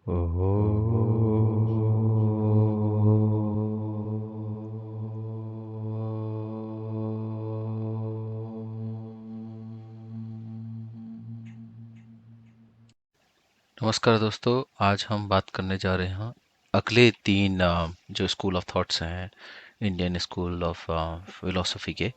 नमस्कार दोस्तों, आज हम बात करने जा रहे हैं अगले तीन जो स्कूल ऑफ थॉट्स हैं इंडियन स्कूल ऑफ फिलोसफी के,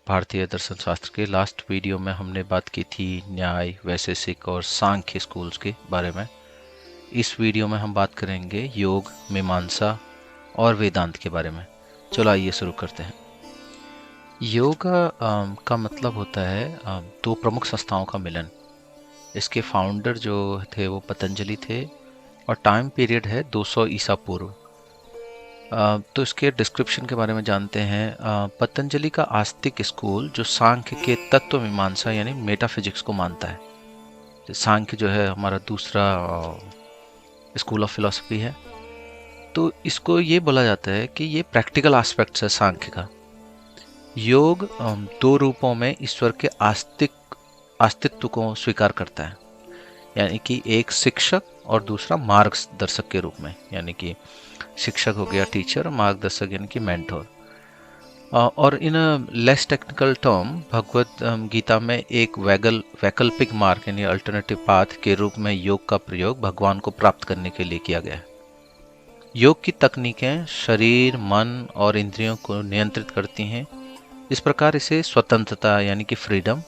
भारतीय दर्शन शास्त्र के। लास्ट वीडियो में हमने बात की थी न्याय, वैशेषिक और सांख्य स्कूल्स के बारे में। इस वीडियो में हम बात करेंगे योग, मीमांसा और वेदांत के बारे में। चलो आइए शुरू करते हैं। योगा का मतलब होता है दो प्रमुख संस्थाओं का मिलन। इसके फाउंडर जो थे वो पतंजलि थे और टाइम पीरियड है 200 ईसा पूर्व। तो इसके डिस्क्रिप्शन के बारे में जानते हैं। पतंजलि का आस्तिक स्कूल जो सांख्य के तत्व मीमांसा यानी मेटाफिजिक्स को मानता है। तो सांख्य जो है हमारा दूसरा स्कूल ऑफ फिलोसफी है। तो इसको ये बोला जाता है कि ये प्रैक्टिकल एस्पेक्ट्स है सांख्य का। योग दो रूपों में ईश्वर के अस्तित्व को स्वीकार करता है, यानी कि एक शिक्षक और दूसरा मार्गदर्शक के रूप में। यानी कि शिक्षक हो गया टीचर, मार्गदर्शक यानी कि मेंटोर। और in less technical term Bhagavad Gita में एक वैकल्पिक मार्ग यानी अल्टरनेटिव पाथ के रूप में योग का प्रयोग भगवान को प्राप्त करने के लिए किया गया है। योग की तकनीकें शरीर, मन और इंद्रियों को नियंत्रित करती हैं। इस प्रकार इसे स्वतंत्रता यानी कि फ्रीडम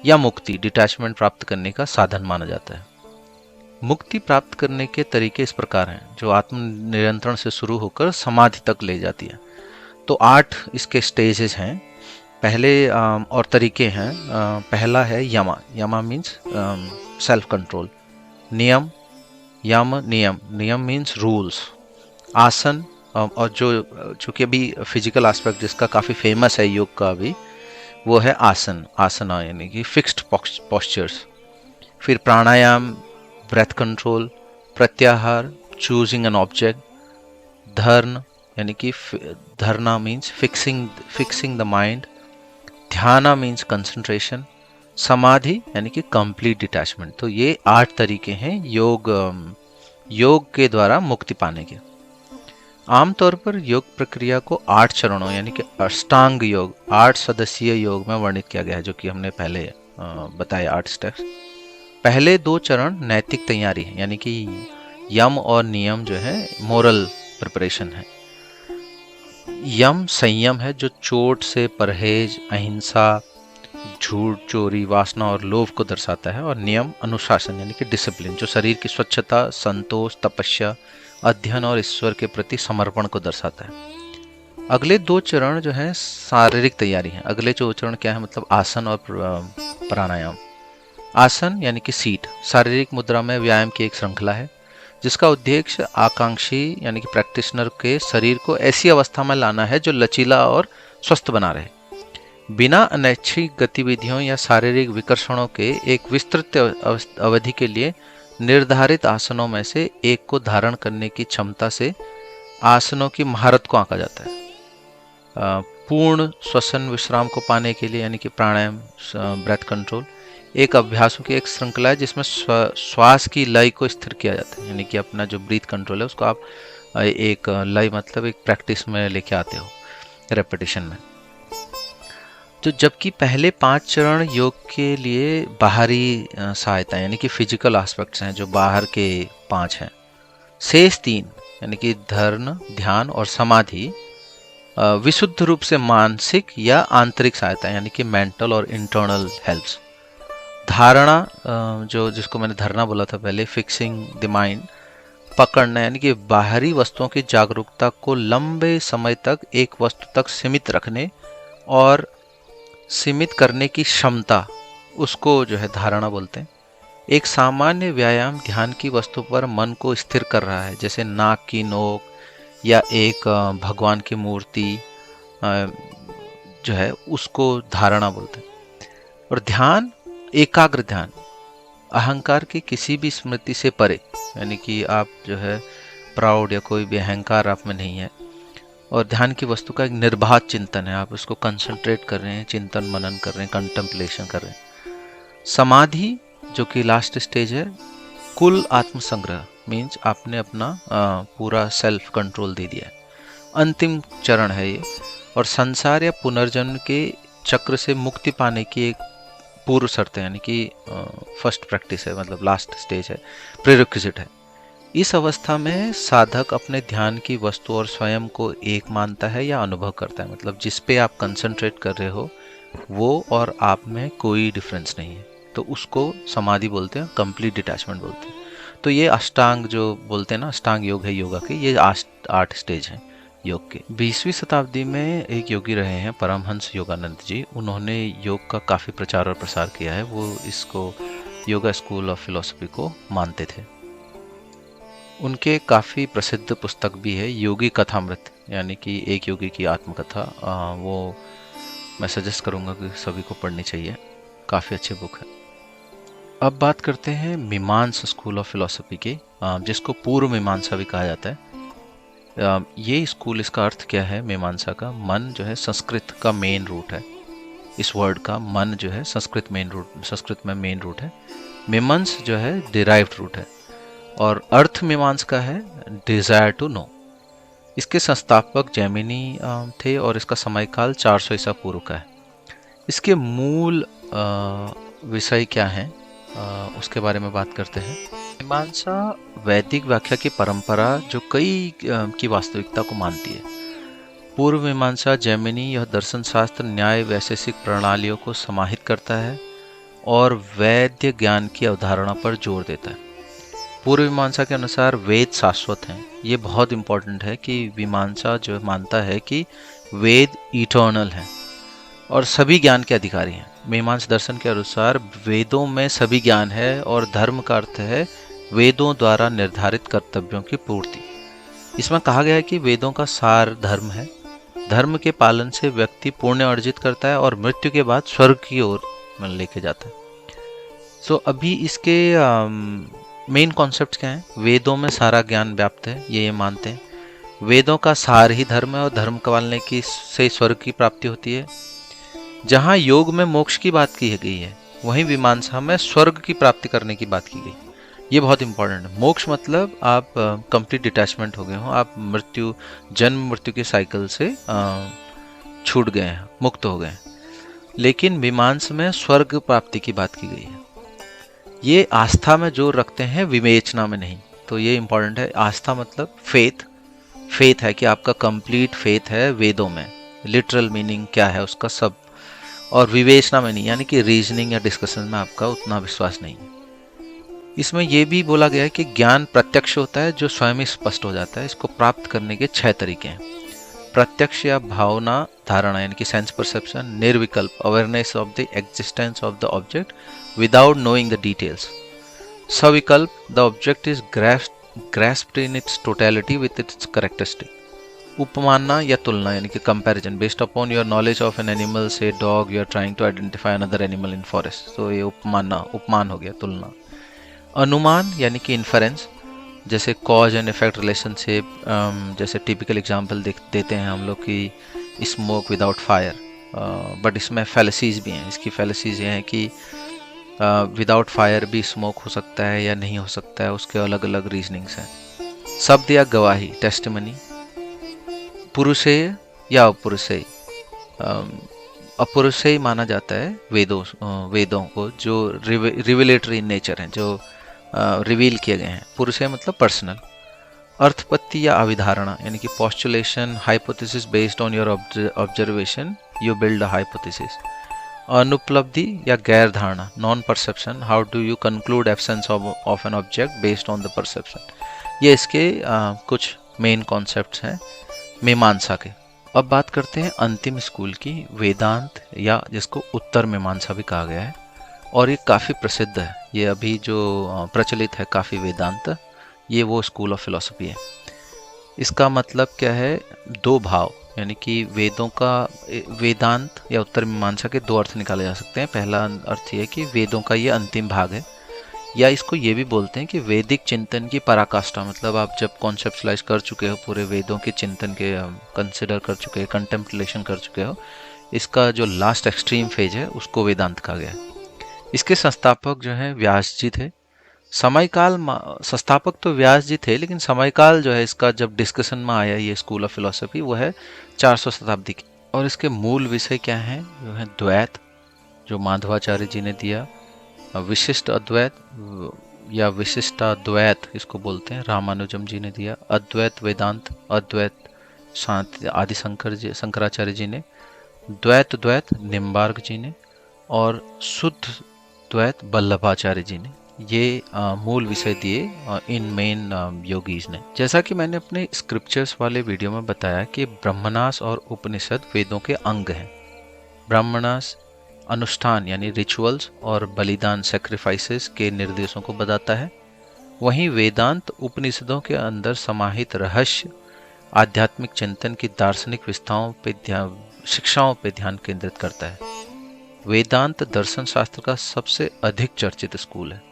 या मुक्ति, डिटैचमेंट प्राप्त करने का साधन माना जाता है। मुक्ति प्राप्त करने के तरीके इस प्रकार हैं, जो आत्म नियंत्रण से शुरू होकर समाधि तक ले जाती है। तो 8 इसके स्टेजेस हैं। पहले और तरीके हैं। पहला है यमा। यमा मीन्स सेल्फ कंट्रोल। नियम, यम नियम, नियम मीन्स रूल्स। आसन, और जो कि अभी फिजिकल एस्पेक्ट जिसका काफ़ी फेमस है योग का अभी, वो है आसन, आसना यानी कि फिक्स्ड पॉस्चर्स। फिर प्राणायाम, ब्रेथ कंट्रोल। प्रत्याहार, चूजिंग एन ऑब्जेक्ट। धर्न यानी कि धरना मीन्स फिक्सिंग द माइंड। ध्याना मीन्स कंसंट्रेशन। समाधि यानी कि कंप्लीट डिटैचमेंट। तो ये 8 तरीके हैं योग के द्वारा मुक्ति पाने के। आमतौर पर योग प्रक्रिया को 8 चरणों यानी कि अष्टांग योग, 8 सदस्यीय योग में वर्णित किया गया है, जो कि हमने पहले बताया 8 स्टेप्स। पहले 2 चरण नैतिक तैयारी है, यानी कि यम और नियम जो है मोरल प्रिपरेशन है। यम संयम है, जो चोट से परहेज, अहिंसा, झूठ, चोरी, वासना और लोभ को दर्शाता है। और नियम अनुशासन यानी कि डिसिप्लिन, जो शरीर की स्वच्छता, संतोष, तपस्या, अध्ययन और ईश्वर के प्रति समर्पण को दर्शाता है। अगले 2 चरण जो है शारीरिक तैयारी है। अगले 2 चरण क्या है, मतलब आसन और प्राणायाम। आसन यानी कि सीट, शारीरिक मुद्रा में व्यायाम की एक श्रृंखला है, जिसका उद्देश्य आकांक्षी यानी कि प्रैक्टिशनर के शरीर को ऐसी अवस्था में लाना है जो लचीला और स्वस्थ बना रहे, बिना अनैच्छिक गतिविधियों या शारीरिक विकर्षणों के। एक विस्तृत अवधि के लिए निर्धारित आसनों में से एक को धारण करने की क्षमता से आसनों की महारत को आंका जाता है। पूर्ण श्वसन विश्राम को पाने के लिए यानी कि प्राणायाम, ब्रेथ कंट्रोल, एक अभ्यासों की एक श्रृंखला है जिसमें श्वास की लय को स्थिर किया जाता है। यानी कि अपना जो ब्रीथ कंट्रोल है उसको आप एक लय मतलब एक प्रैक्टिस में लेके आते हो, रेपिटेशन में। तो जबकि पहले 5 चरण योग के लिए बाहरी सहायता यानी कि फिजिकल एस्पेक्ट्स हैं, जो बाहर के 5 हैं। शेष 3 यानी कि धर्म, ध्यान और समाधि विशुद्ध रूप से मानसिक या आंतरिक सहायता यानी कि मेंटल और इंटरनल हेल्प्स। धारणा, जिसको मैंने धरना बोला था पहले, फिक्सिंग द माइंड, पकड़ना यानी कि बाहरी वस्तुओं की जागरूकता को लंबे समय तक एक वस्तु तक सीमित रखने और सीमित करने की क्षमता, उसको जो है धारणा बोलते हैं। एक सामान्य व्यायाम ध्यान की वस्तु पर मन को स्थिर कर रहा है, जैसे नाक की नोक या एक भगवान की मूर्ति जो है उसको धारणा बोलते हैं। और ध्यान, एकाग्र ध्यान, अहंकार की किसी भी स्मृति से परे, यानी कि आप जो है प्राउड या कोई भी अहंकार आप में नहीं है। और ध्यान की वस्तु का एक निर्बाध चिंतन है, आप उसको कंसंट्रेट कर रहे हैं, चिंतन मनन कर रहे हैं, कंटेम्पलेशन कर रहे हैं। समाधि जो कि लास्ट स्टेज है, कुल आत्मसंग्रह, मीन्स आपने अपना पूरा सेल्फ कंट्रोल दे दिया है। अंतिम चरण है ये, और संसार या पुनर्जन्म के चक्र से मुक्ति पाने की एक पूर्व शर्त है, यानी कि फर्स्ट प्रैक्टिस है, मतलब लास्ट स्टेज है, प्रेरिक्विजिट है। इस अवस्था में साधक अपने ध्यान की वस्तु और स्वयं को एक मानता है या अनुभव करता है, मतलब जिस पे आप कंसंट्रेट कर रहे हो वो और आप में कोई डिफरेंस नहीं है, तो उसको समाधि बोलते हैं, कंप्लीट डिटैचमेंट बोलते हैं। तो ये अष्टांग जो बोलते हैं ना, अष्टांग योग है योगा के, ये 8 स्टेज हैं योग के। 20वीं शताब्दी में एक योगी रहे हैं परमहंस योगानंद जी, उन्होंने योग का काफ़ी प्रचार और प्रसार किया है। वो इसको योगा स्कूल ऑफ फिलोसफी को मानते थे। उनके काफ़ी प्रसिद्ध पुस्तक भी है योगी कथामृत, यानी कि एक योगी की आत्मकथा। वो मैं सजेस्ट करूँगा कि सभी को पढ़नी चाहिए, काफ़ी अच्छी बुक है। अब बात करते हैं मीमांसा स्कूल ऑफ फिलोसफी के, जिसको पूर्व मीमांसा भी कहा जाता है। ये स्कूल, इसका अर्थ क्या है मीमांसा का? मन जो है संस्कृत का मेन रूट है, इस वर्ड का मन जो है संस्कृत में मेन रूट है। मीमांस जो है डिराइव्ड रूट है, और अर्थ मीमांस का है डिजायर टू नो। इसके संस्थापक जैमिनी थे और इसका समयकाल 400 ईसा पूर्व का है। इसके मूल विषय क्या है उसके बारे में बात करते हैं। मीमांसा वैदिक व्याख्या की परंपरा जो कई की वास्तविकता को मानती है। पूर्व मीमांसा जैमिनी यह दर्शन शास्त्र न्याय वैशेषिक प्रणालियों को समाहित करता है और वैद्य ज्ञान की अवधारणा पर जोर देता है। पूर्व मीमांसा के अनुसार वेद शाश्वत हैं। ये बहुत इंपॉर्टेंट है कि मीमांसा जो मानता है कि वेद इटर्नल हैं और सभी ज्ञान के अधिकारी हैं। मीमांसा दर्शन के अनुसार वेदों में सभी ज्ञान है और धर्म का अर्थ है वेदों द्वारा निर्धारित कर्तव्यों की पूर्ति। इसमें कहा गया है कि वेदों का सार धर्म है। धर्म के पालन से व्यक्ति पुण्य अर्जित करता है और मृत्यु के बाद स्वर्ग की ओर लेके जाता है। सो अभी इसके मेन कॉन्सेप्ट क्या हैं? वेदों में सारा ज्ञान व्याप्त है, ये मानते हैं। वेदों का सार ही धर्म है और धर्म पालने की से स्वर्ग की प्राप्ति होती है। जहाँ योग में मोक्ष की बात की गई है, वहीं मीमांसा में स्वर्ग की प्राप्ति करने की बात की गई। ये बहुत इंपॉर्टेंट है। मोक्ष मतलब आप कंप्लीट डिटैचमेंट हो गए हो, आप जन्म मृत्यु के साइकिल से छूट गए हैं, मुक्त हो गए हैं। लेकिन मीमांसा में स्वर्ग प्राप्ति की बात की गई है। ये आस्था में जोर रखते हैं, विवेचना में नहीं। तो ये इंपॉर्टेंट है। आस्था मतलब फेथ है कि आपका कंप्लीट फेथ है वेदों में, लिटरल मीनिंग क्या है उसका सब, और विवेचना में नहीं, यानी कि रीजनिंग या डिस्कशन में आपका उतना विश्वास नहीं है। इसमें यह भी बोला गया है कि ज्ञान प्रत्यक्ष होता है जो स्वयं ही स्पष्ट हो जाता है। इसको प्राप्त करने के 6 तरीके हैं। प्रत्यक्ष या भावना धारणा, यानी कि सेंस परसेप्शन। निर्विकल्प, awareness of the existence of the object without knowing the details. सविकल्प, the object is grasped in its totality with its characteristic. उपमाना या तुलना, यानी कि comparison, based upon your knowledge of an animal, say dog, you are trying to identify another animal in forest. तो ये उपमान हो गया, तुलना। अनुमान यानी कि इन्फरेंस, जैसे कॉज एंड इफेक्ट रिलेशनशिप। जैसे टिपिकल एग्जांपल देते हैं हम लोग कि स्मोक विदाउट फायर, बट इसमें फैलेसीज भी हैं। इसकी फैलेसीज ये हैं कि विदाउट फायर भी स्मोक हो सकता है या नहीं हो सकता है, उसके अलग अलग रीजनिंग्स हैं। शब्द या गवाही, टेस्टिमनी। पुरुषेय या अपुरुषेय, अपुरुषेय माना जाता है वेदों को जो रिविलेटरी नेचर हैं, जो रिवील किए गए हैं। पुरुषेय मतलब पर्सनल। अर्थपत्ति या अविधारणा, यानी कि postulation, hypothesis based on your observation you build a hypothesis. अनुपलब्धि या गैर धारणा, non perception, how do you conclude absence of an object based on the perception. ये इसके कुछ मेन कॉन्सेप्ट्स हैं मीमांसा के। अब बात करते हैं अंतिम स्कूल की, वेदांत, या जिसको उत्तर मीमांसा भी कहा गया है, और ये काफ़ी प्रसिद्ध है। ये अभी जो प्रचलित है काफ़ी, वेदांत, ये वो स्कूल ऑफ फिलॉसफी है। इसका मतलब क्या है? 2 भाव, यानी कि वेदों का, वेदांत या उत्तर मीमांसा के 2 अर्थ निकाले जा सकते हैं। पहला अर्थ ये है कि वेदों का ये अंतिम भाग है, या इसको ये भी बोलते हैं कि वैदिक चिंतन की पराकाष्ठा। मतलब आप जब कॉन्सेप्चुलाइज कर चुके हो, पूरे वेदों के चिंतन के कंसिडर कर चुके हैं, कंटेम्पलेशन कर चुके हो, इसका जो लास्ट एक्सट्रीम फेज है उसको वेदांत कहा गया है। इसके संस्थापक जो हैं व्यास जी थे। संस्थापक तो व्यास जी थे, लेकिन समयकाल जो है इसका जब डिस्कशन में आया ये स्कूल ऑफ फिलोसफी, वो है 400 शताब्दी की। और इसके मूल विषय क्या हैं? जो है द्वैत, जो माधवाचार्य जी ने दिया, विशिष्ट अद्वैत या विशिष्टाद्वैत इसको बोलते हैं, रामानुजम जी ने दिया, अद्वैत वेदांत, अद्वैत शांति आदि शंकराचार्य जी ने, द्वैत निम्बार्क जी ने, और शुद्ध द्वैत वल्लभाचार्य जी ने। ये मूल विषय दिए इन मेन योगीज ने। जैसा कि मैंने अपने स्क्रिप्चर्स वाले वीडियो में बताया कि ब्रह्मणास और उपनिषद वेदों के अंग हैं। ब्रह्मणास अनुष्ठान यानी रिचुअल्स और बलिदान सैक्रिफाइसेस के निर्देशों को बताता है, वहीं वेदांत उपनिषदों के अंदर समाहित रहस्य, आध्यात्मिक चिंतन की दार्शनिक शिक्षाओं पे ध्यान केंद्रित करता है। वेदांत दर्शन शास्त्र का सबसे अधिक चर्चित स्कूल है।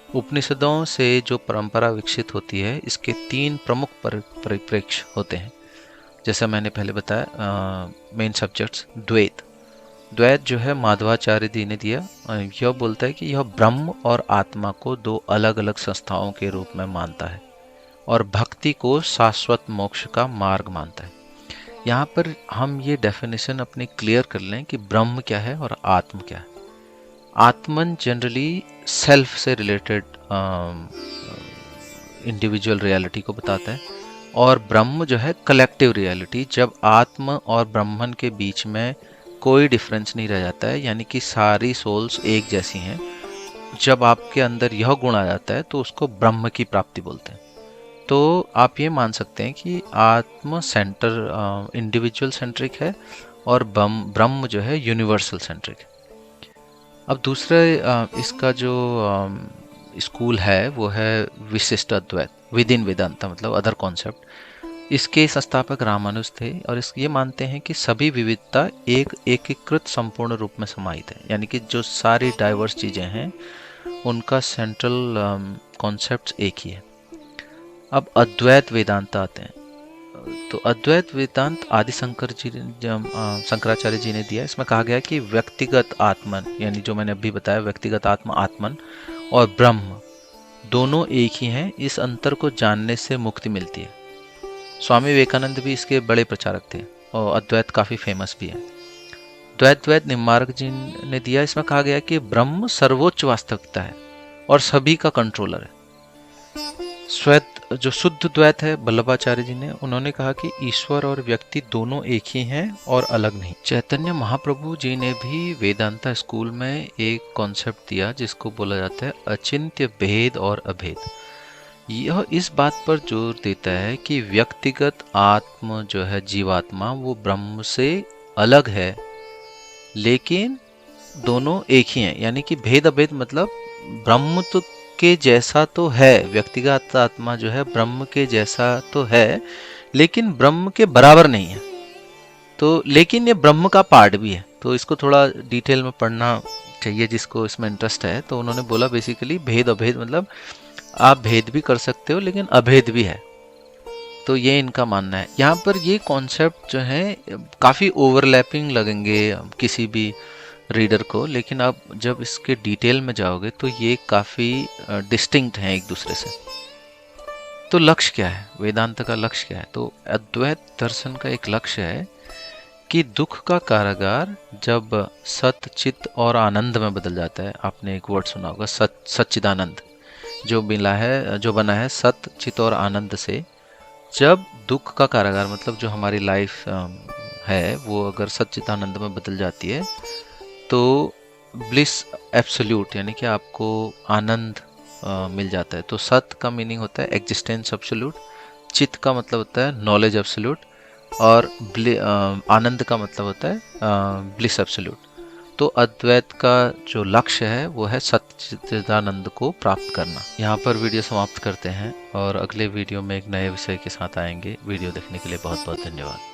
उपनिषदों से जो परंपरा विकसित होती है, इसके 3 प्रमुख परिप्रेक्ष्य होते हैं। जैसा मैंने पहले बताया, मेन सब्जेक्ट्स द्वैत जो है माधवाचार्य जी ने दिया, यह बोलता है कि यह ब्रह्म और आत्मा को 2 अलग अलग संस्थाओं के रूप में मानता है और भक्ति को शाश्वत मोक्ष का मार्ग मानता है। यहाँ पर हम ये डेफिनेशन अपनी क्लियर कर लें कि ब्रह्म क्या है और आत्म क्या है। आत्मन जनरली सेल्फ से रिलेटेड इंडिविजुअल रियलिटी को बताता है, और ब्रह्म जो है कलेक्टिव रियलिटी, जब आत्म और ब्रह्मन के बीच में कोई डिफरेंस नहीं रह जाता है, यानी कि सारी सोल्स एक जैसी हैं। जब आपके अंदर यह गुण आ जाता है तो उसको ब्रह्म की प्राप्ति बोलते हैं। तो आप ये मान सकते हैं कि आत्म सेंटर इंडिविजुअल सेंट्रिक है और ब्रह्म जो है यूनिवर्सल सेंट्रिक है। अब दूसरा इसका जो स्कूल है वो है विशिष्ट अद्वैत, विद इन वेदांता, मतलब अदर कॉन्सेप्ट। इसके संस्थापक रामानुज थे और ये मानते हैं कि सभी विविधता एक एकीकृत संपूर्ण रूप में समाहित है, यानी कि जो सारी डाइवर्स चीज़ें हैं उनका सेंट्रल कॉन्सेप्ट एक ही है। अब अद्वैत वेदांत आते हैं, तो अद्वैत वेदांत आदि शंकराचार्य जी ने दिया। इसमें कहा गया कि व्यक्तिगत आत्मन, यानी जो मैंने अभी बताया व्यक्तिगत आत्मन और ब्रह्म दोनों एक ही हैं, इस अंतर को जानने से मुक्ति मिलती है। स्वामी विवेकानंद भी इसके बड़े प्रचारक थे और अद्वैत काफ़ी फेमस भी है। द्वैत निम्बार्क जी ने दिया। इसमें कहा गया कि ब्रह्म सर्वोच्च वास्तविकता है और सभी का कंट्रोलर है। जो शुद्ध द्वैत है वल्लभाचार्य जी ने, उन्होंने कहा कि ईश्वर और व्यक्ति दोनों एक ही हैं और अलग नहीं। चैतन्य महाप्रभु जी ने भी वेदांता स्कूल में एक कॉन्सेप्ट दिया जिसको बोला जाता है अचिंत्य भेद और अभेद। यह इस बात पर जोर देता है कि व्यक्तिगत आत्म जो है जीवात्मा, वो ब्रह्म से अलग है, लेकिन दोनों एक ही हैं। यानी कि भेद अभेद मतलब ब्रह्म तो के जैसा तो है, व्यक्तिगत आत्मा जो है ब्रह्म के जैसा तो है, लेकिन ब्रह्म के बराबर नहीं है। तो लेकिन ये ब्रह्म का पार्ट भी है। तो इसको थोड़ा डिटेल में पढ़ना चाहिए जिसको इसमें इंटरेस्ट है। तो उन्होंने बोला बेसिकली भेद अभेद मतलब आप भेद भी कर सकते हो लेकिन अभेद भी है। तो ये इनका मानना है। यहाँ पर ये कॉन्सेप्ट जो है काफ़ी ओवरलैपिंग लगेंगे किसी भी रीडर को, लेकिन आप जब इसके डिटेल में जाओगे तो ये काफ़ी डिस्टिंक्ट हैं एक दूसरे से। तो लक्ष्य क्या है, वेदांत का लक्ष्य क्या है? तो अद्वैत दर्शन का एक लक्ष्य है कि दुख का कारागार जब सत चित्त और आनंद में बदल जाता है। आपने एक वर्ड सुना होगा सच्चिदानंद, जो बना है सत चित्त और आनंद से। जब दुख का कारागार मतलब जो हमारी लाइफ है वो अगर सच्चिदानंद में बदल जाती है तो ब्लिस एब्सोल्यूट, यानी कि आपको आनंद मिल जाता है। तो सत का मीनिंग होता है एग्जिस्टेंस एब्सोल्यूट, चित्त का मतलब होता है नॉलेज एब्सोल्यूट, और आनंद का मतलब होता है ब्लिस एब्सोल्यूट। तो अद्वैत का जो लक्ष्य है वो है सच्चिदानंद को प्राप्त करना। यहाँ पर वीडियो समाप्त करते हैं और अगले वीडियो में एक नए विषय के साथ आएंगे। वीडियो देखने के लिए बहुत बहुत धन्यवाद।